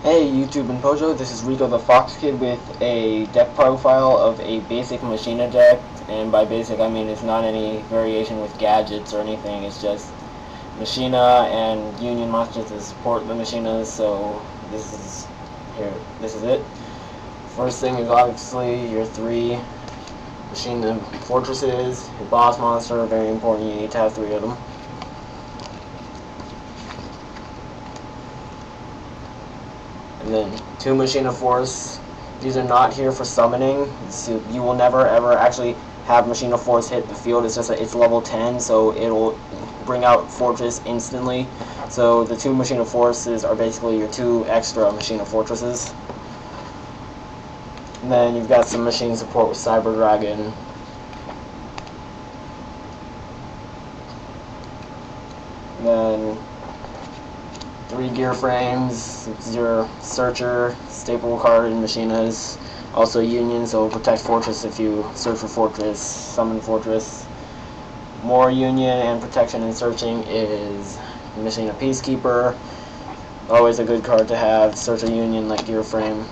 Hey YouTube and Pojo, this is Rico the Fox Kid with a deck profile of a basic Machina deck, and by basic I mean it's not any variation with gadgets or anything, it's just Machina and Union monsters to support the Machinas, so this is it. First thing is obviously your three Machina fortresses, your boss monster, very important, you need to have three of them. And then two Machina Force. These are not here for summoning, so you will never ever actually have Machina Force hit the field. It's just it's level 10, so it'll bring out Fortress instantly. So the two Machina Forces are basically your two extra Machina Fortresses. And then you've got some machine support with Cyber Dragon. And then three gear frames. It's your searcher, staple card in Machinas. Also Union, so it'll protect Fortress if you search for Fortress, summon Fortress. More Union and protection and searching is Machina Peacekeeper. Always a good card to have. Search a Union like gear frame.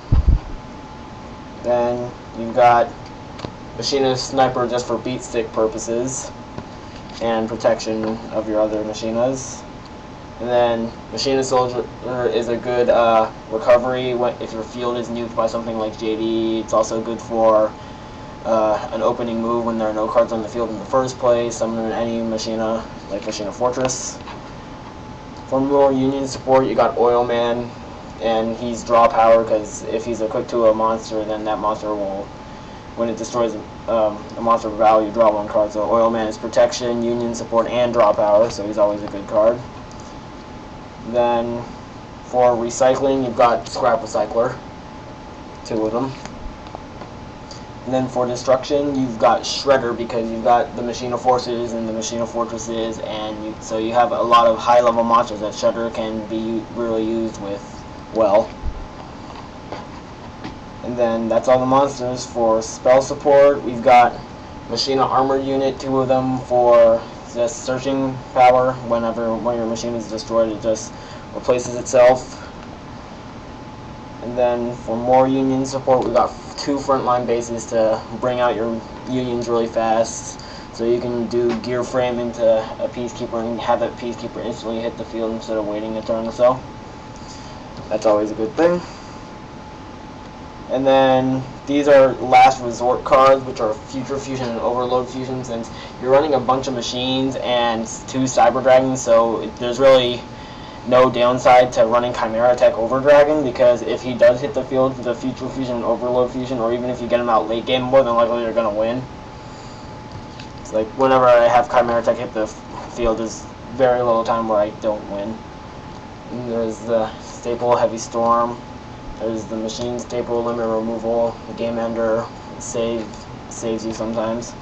Then you've got Machina Sniper just for beat stick purposes and protection of your other Machinas. And then Machina Soldier is a good recovery if your field is nuked by something like JD. It's also good for an opening move when there are no cards on the field in the first place. Summon any Machina, like Machina Fortress. For more Union support, you got Oil Man, and he's draw power because if he's equipped to a monster, then that monster will, when it destroys a monster of value, draw one card. So Oil Man is protection, Union support, and draw power, so he's always a good card. Then for recycling, you've got Scrap Recycler, two of them. And then for destruction, you've got Shredder because you've got the Machina Forces and the Machina Fortresses, and so you have a lot of high-level monsters that Shredder can be really used with well. And then that's all the monsters. For spell support, we've got Machina Armored Unit, two of them for just searching power. When your machine is destroyed, it just replaces itself. And then for more Union support, we got two frontline bases to bring out your Unions really fast. So you can do gear frame into a Peacekeeper and have that Peacekeeper instantly hit the field instead of waiting a turn or so. That's always a good thing. And then these are last resort cards, which are Future Fusion and Overload Fusion, since you're running a bunch of machines and two Cyber Dragons, so there's really no downside to running Chimera Tech over Dragon, because if he does hit the field with the Future Fusion and Overload Fusion, or even if you get him out late game, more than likely you're going to win. It's like whenever I have Chimera Tech hit the field, there's very little time where I don't win. And there's the staple Heavy Storm. There's the machine staple limit removal, the game ender saves you sometimes.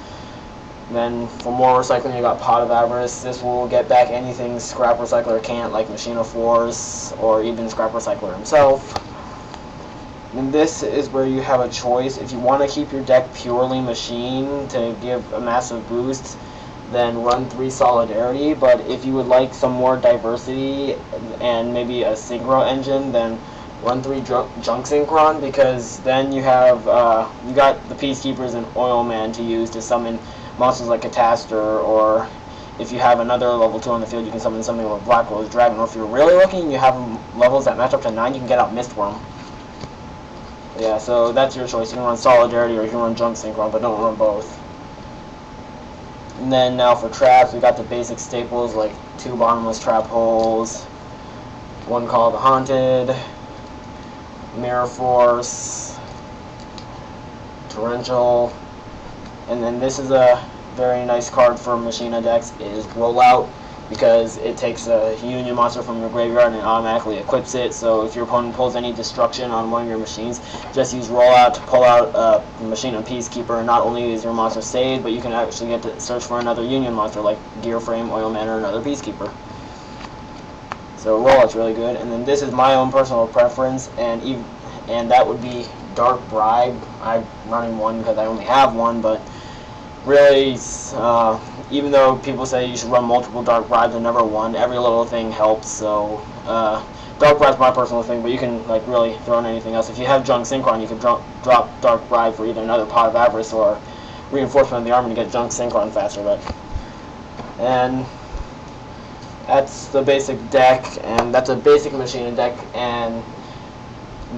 And then for more recycling, you got Pot of Avarice. This will get back anything Scrap Recycler can't, like Machina Force or even Scrap Recycler himself. And this is where you have a choice. If you want to keep your deck purely machine to give a massive boost, then run 3 Solidarity. But if you would like some more diversity and maybe a Synchro engine, then run 3 Junk Synchron, because then you have you got the Peacekeepers and Oil Man to use to summon monsters like Catastor, or if you have another level 2 on the field, you can summon something like Black Rose Dragon, or if you're really lucky and you have levels that match up to 9, you can get out Mistworm. Yeah, so that's your choice. You can run Solidarity or you can run Junk Synchron, but don't run both. And then now for traps, we got the basic staples like 2 bottomless trap holes, 1 Call of the Haunted, Mirror Force, Torrential, and then this is a very nice card for Machina decks, is Rollout, because it takes a Union monster from your graveyard and automatically equips it. So if your opponent pulls any destruction on one of your machines, just use Rollout to pull out a Machina Peacekeeper, and not only is your monster saved, but you can actually get to search for another Union monster like Gear Frame, Oil Man, or another Peacekeeper. So Rollout's really good. And then this is my own personal preference, and that would be Dark Bribe. I'm running one because I only have one, but really, even though people say you should run multiple Dark Bribes and never one, every little thing helps. So Dark Bride's my personal thing, but you can like really throw in anything else. If you have Junk Synchron, you can drop Dark Bride for either another Pot of Avarice or Reinforcement of the Army to get Junk Synchron faster. And that's the basic deck, and that's a basic Machina deck, and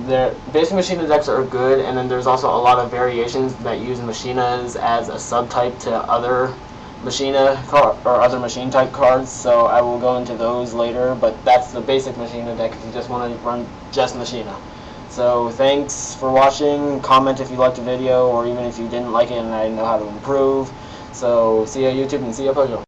the basic Machina decks are good, and then there's also a lot of variations that use Machinas as a subtype to other Machina or other machine type cards, so I will go into those later, but that's the basic Machina deck if you just want to run just Machina. So thanks for watching. Comment if you liked the video, or even if you didn't like it and I know how to improve. So see ya YouTube, and see ya Pojo.